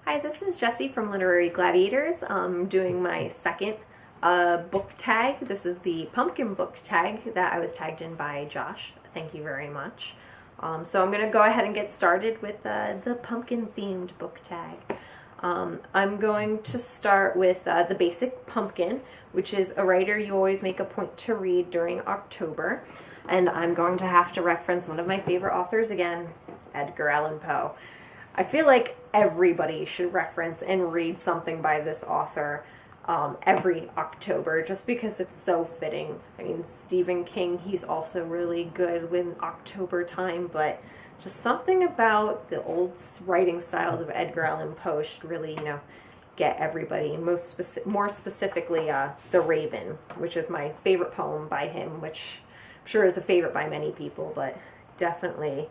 Hi, this is Jesi from Literary Gladiators. I'm doing my second book tag. This is the pumpkin book tag that I was tagged in by Josh. Thank you very much. So I'm going to go ahead and get started with the pumpkin themed book tag. I'm going to start with The Basic Pumpkin, which is a writer you always make a point to read during October. And I'm going to have to reference one of my favorite authors again, Edgar Allan Poe. I feel like everybody should reference and read something by this author every October, just because it's so fitting. I mean, Stephen King, he's also really good with October time, but just something about the old writing styles of Edgar Allan Poe should really, get everybody. More specifically, The Raven, which is my favorite poem by him, which I'm sure is a favorite by many people, but definitely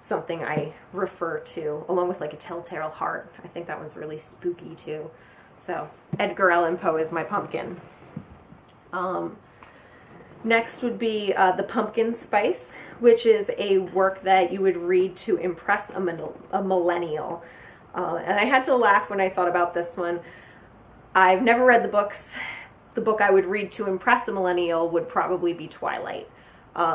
something I refer to, along with like A Telltale Heart. I think that one's really spooky too. So Edgar Allan Poe is my pumpkin. Next would be The Pumpkin Spice, which is a work that you would read to impress a millennial. And I had to laugh when I thought about this one. I've never read the books. The book I would read to impress a millennial would probably be Twilight.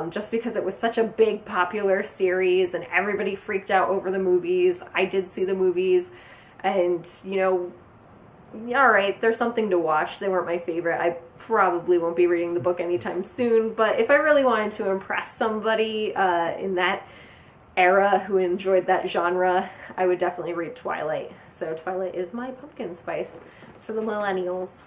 Just because it was such a big popular series and everybody freaked out over the movies. I did see the movies and, alright, there's something to watch. They weren't my favorite. I probably won't be reading the book anytime soon, but if I really wanted to impress somebody in that era who enjoyed that genre, I would definitely read Twilight. So Twilight is my pumpkin spice for the millennials.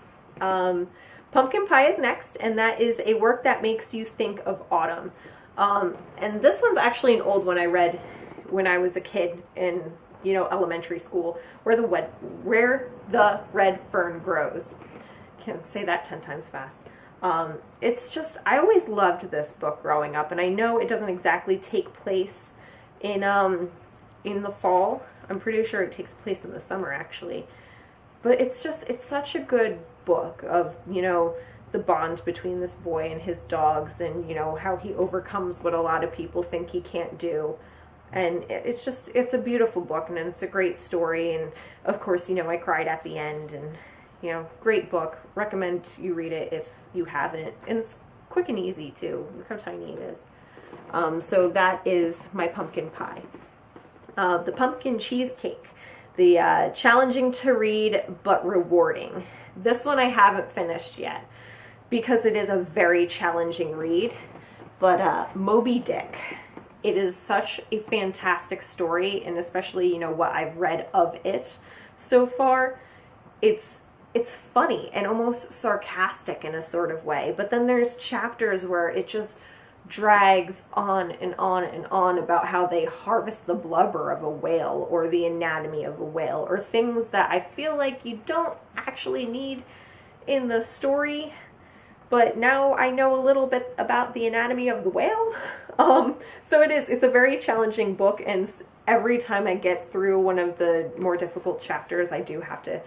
Pumpkin Pie is next, and that is a work that makes you think of autumn. And this one's actually an old one I read when I was a kid in, elementary school, Where the Red Fern Grows. Can't say that 10 times fast. It's just, I always loved this book growing up, and I know it doesn't exactly take place in the fall. I'm pretty sure it takes place in the summer, actually. But it's such a good book of, the bond between this boy and his dogs and, how he overcomes what a lot of people think he can't do. And it's a beautiful book and it's a great story. And of course, I cried at the end and, great book. Recommend you read it if you haven't. And it's quick and easy too. Look how tiny it is. So that is my pumpkin pie. The pumpkin cheesecake. The challenging to read but rewarding. This one I haven't finished yet because it is a very challenging read. But Moby Dick, it is such a fantastic story, and especially what I've read of it so far. It's funny and almost sarcastic in a sort of way. But then there's chapters where it just drags on and on and on about how they harvest the blubber of a whale or the anatomy of a whale or things that I feel like you don't actually need in the story, but now I know a little bit about the anatomy of the whale. So it's a very challenging book, and every time I get through one of the more difficult chapters, I do have to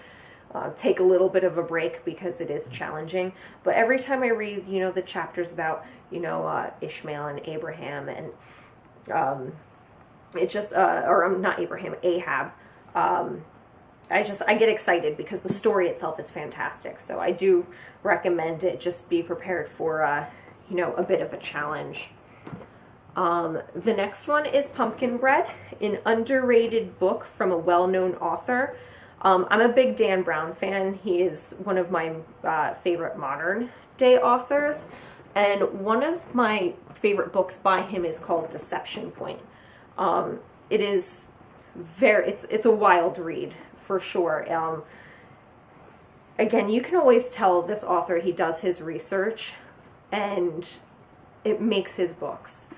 take a little bit of a break because it is challenging. But every time I read, the chapters about, Ishmael and Abraham and it just, or not Abraham, Ahab, I get excited because the story itself is fantastic. So I do recommend it. Just be prepared for, a bit of a challenge. The next one is Pumpkin Bread, an underrated book from a well-known author. I'm a big Dan Brown fan. He is one of my favorite modern day authors. And one of my favorite books by him is called Deception Point. It is it's a wild read for sure. Again, you can always tell this author, he does his research and it makes his books.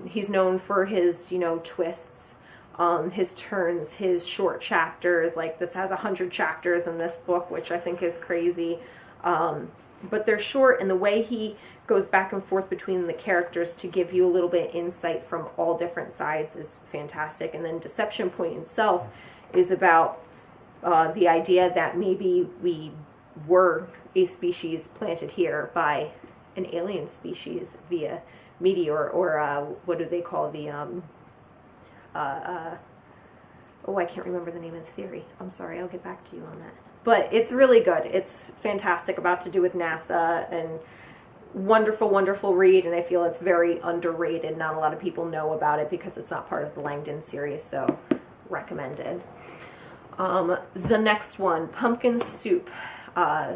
He's known for his, twists, his turns, his short chapters. Like this has 100 chapters in this book, which I think is crazy. But they're short, and the way he goes back and forth between the characters to give you a little bit of insight from all different sides is fantastic. And then Deception Point itself is about the idea that maybe we were a species planted here by an alien species via meteor, or what do they call the Oh, I can't remember the name of the theory. I'm sorry, I'll get back to you on that. But it's really good. It's fantastic, about to do with NASA, and wonderful, wonderful read, and I feel it's very underrated. Not a lot of people know about it because it's not part of the Langdon series, so recommended. The next one, Pumpkin Soup.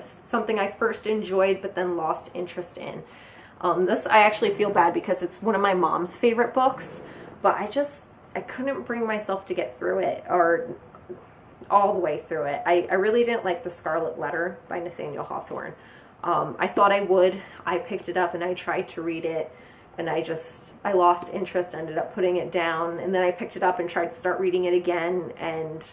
Something I first enjoyed but then lost interest in. This I actually feel bad because it's one of my mom's favorite books, but I couldn't bring myself to get through it, or all the way through it. I really didn't like The Scarlet Letter by Nathaniel Hawthorne. I thought I would. I picked it up and I tried to read it, and I lost interest, ended up putting it down, and then I picked it up and tried to start reading it again, and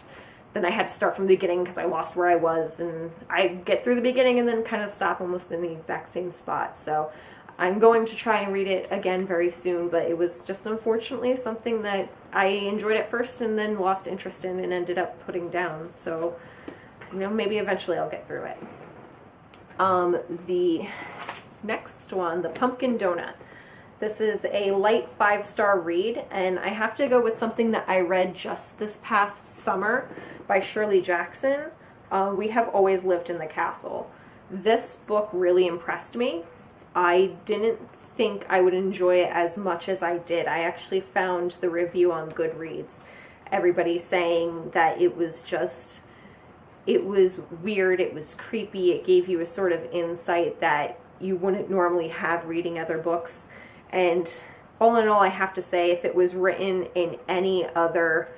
then I had to start from the beginning because I lost where I was, and I get through the beginning and then kind of stop almost in the exact same spot. So I'm going to try and read it again very soon, but it was just unfortunately something that I enjoyed at first and then lost interest in and ended up putting down. So, maybe eventually I'll get through it. The next one, The Pumpkin Doughnut. This is a light 5-star read, and I have to go with something that I read just this past summer by Shirley Jackson. We Have Always Lived in the Castle. This book really impressed me. I didn't think I would enjoy it as much as I did. I actually found the review on Goodreads. Everybody saying that it was weird, it was creepy, it gave you a sort of insight that you wouldn't normally have reading other books. And all in all, I have to say, if it was written in any other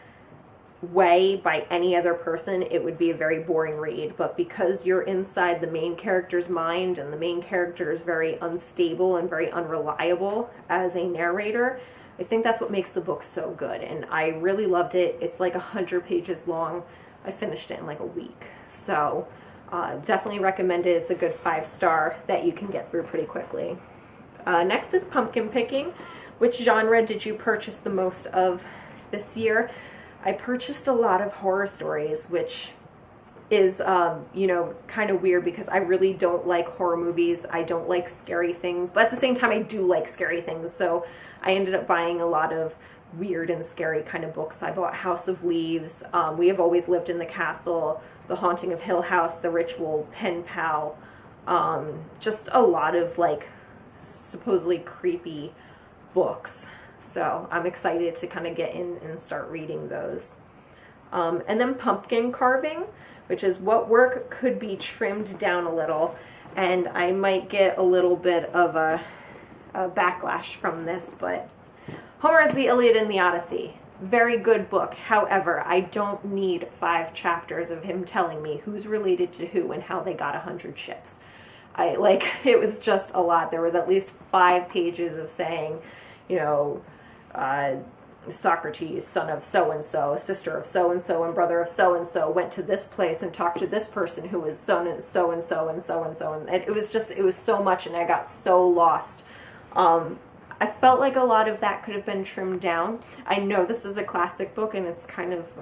way by any other person, it would be a very boring read. But because you're inside the main character's mind, and the main character is very unstable and very unreliable as a narrator, I think that's what makes the book so good. And I really loved it. It's like 100 pages long. I finished it in like a week. So definitely recommend it. It's a good 5-star that you can get through pretty quickly. Next is Pumpkin Picking. Which genre did you purchase the most of this year? I purchased a lot of horror stories, which is, kind of weird because I really don't like horror movies. I don't like scary things, but at the same time, I do like scary things. So I ended up buying a lot of weird and scary kind of books. I bought House of Leaves, We Have Always Lived in the Castle, The Haunting of Hill House, The Ritual, Pen Pal, just a lot of supposedly creepy books. So I'm excited to kind of get in and start reading those. And then Pumpkin Carving, which is what work could be trimmed down a little. And I might get a little bit of a backlash from this, but Homer's The Iliad and the Odyssey. Very good book. However, I don't need 5 chapters of him telling me who's related to who and how they got 100 ships. It was just a lot. There was at least 5 pages of saying, Socrates, son of so-and-so, sister of so-and-so, and brother of so-and-so, went to this place and talked to this person who was so-and-so and so-and-so. And it was so much, and I got so lost. I felt like a lot of that could have been trimmed down. I know this is a classic book, and it's kind of,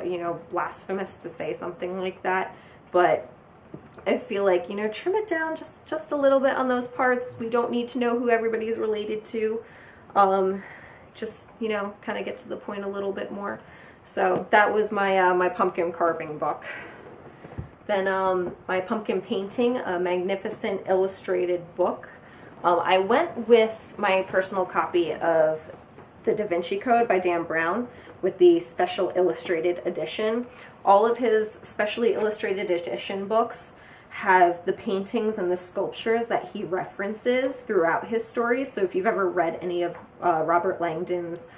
blasphemous to say something like that, but I feel like, trim it down just a little bit on those parts. We don't need to know who everybody's related to. Kind of get to the point a little bit more. So that was my my pumpkin carving book. Then my pumpkin painting, a magnificent illustrated book. I went with my personal copy of The Da Vinci Code by Dan Brown with the special illustrated edition. All of his specially illustrated edition books have the paintings and the sculptures that he references throughout his stories. So if you've ever read any of Robert Langdon's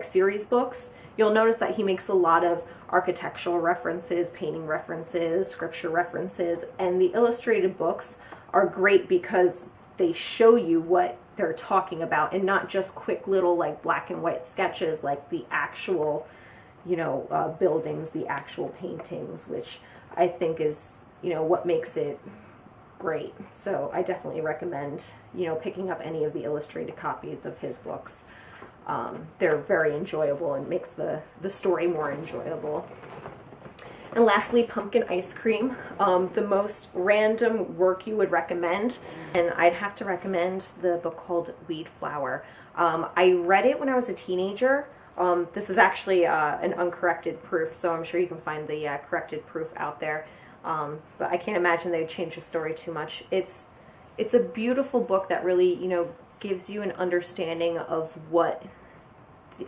series books, you'll notice that he makes a lot of architectural references, painting references, scripture references, and the illustrated books are great because they show you what they're talking about and not just quick little black and white sketches, like the actual buildings, the actual paintings, which I think is what makes it great. So I definitely recommend picking up any of the illustrated copies of his books. They're very enjoyable and makes the story more enjoyable. And lastly, Pumpkin Ice Cream, the most random work you would recommend, and I'd have to recommend the book called Weed Flower. I read it when I was a teenager. This is actually an uncorrected proof, so I'm sure you can find the corrected proof out there. But I can't imagine they'd change the story too much. It's a beautiful book that really, you know, gives you an understanding of what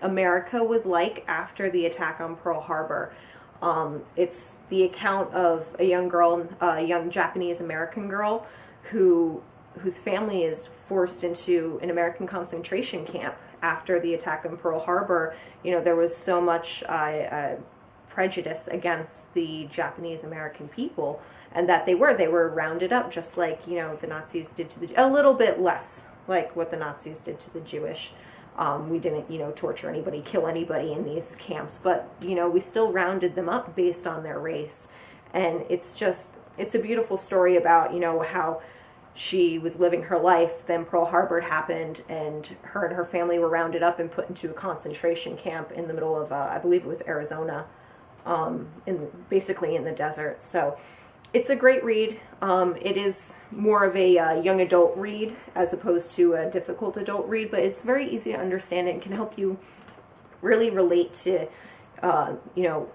America was like after the attack on Pearl Harbor. It's the account of a young girl, a young Japanese American girl, whose family is forced into an American concentration camp after the attack on Pearl Harbor. You know, there was so much prejudice against the Japanese American people, and that they were rounded up just like, you know, the Nazis did to a little bit less like what the Nazis did to the Jewish. We didn't, you know, torture anybody, kill anybody in these camps, but, you know, we still rounded them up based on their race. And it's a beautiful story about, you know, how she was living her life, then Pearl Harbor happened, and her family were rounded up and put into a concentration camp in the middle of, I believe it was Arizona, basically in the desert. So it's a great read. It is more of a young adult read as opposed to a difficult adult read, but it's very easy to understand and can help you really relate to, you know,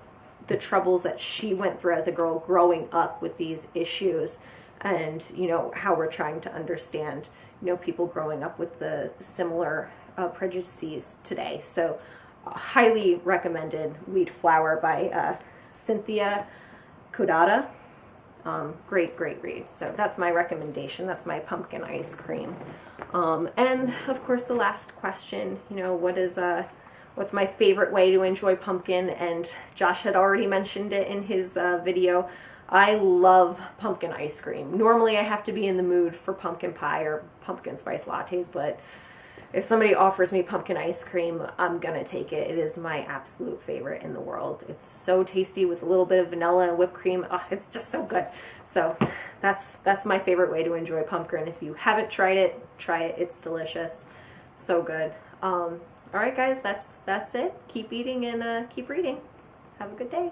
the troubles that she went through as a girl growing up with these issues, and, you know, how we're trying to understand, you know, people growing up with the similar prejudices today. So highly recommended. Weed Flower by Cynthia Kodada. Great read. So that's my recommendation. That's my pumpkin ice cream. And of course the last question, you know, what's my favorite way to enjoy pumpkin? And Josh had already mentioned it in his video. I love pumpkin ice cream. Normally I have to be in the mood for pumpkin pie or pumpkin spice lattes, but if somebody offers me pumpkin ice cream, I'm gonna take it. It is my absolute favorite in the world. It's so tasty with a little bit of vanilla and whipped cream. Oh, it's just so good. So that's my favorite way to enjoy pumpkin. If you haven't tried it, try it. It's delicious. So good. All right, guys, that's it. Keep eating and keep reading. Have a good day.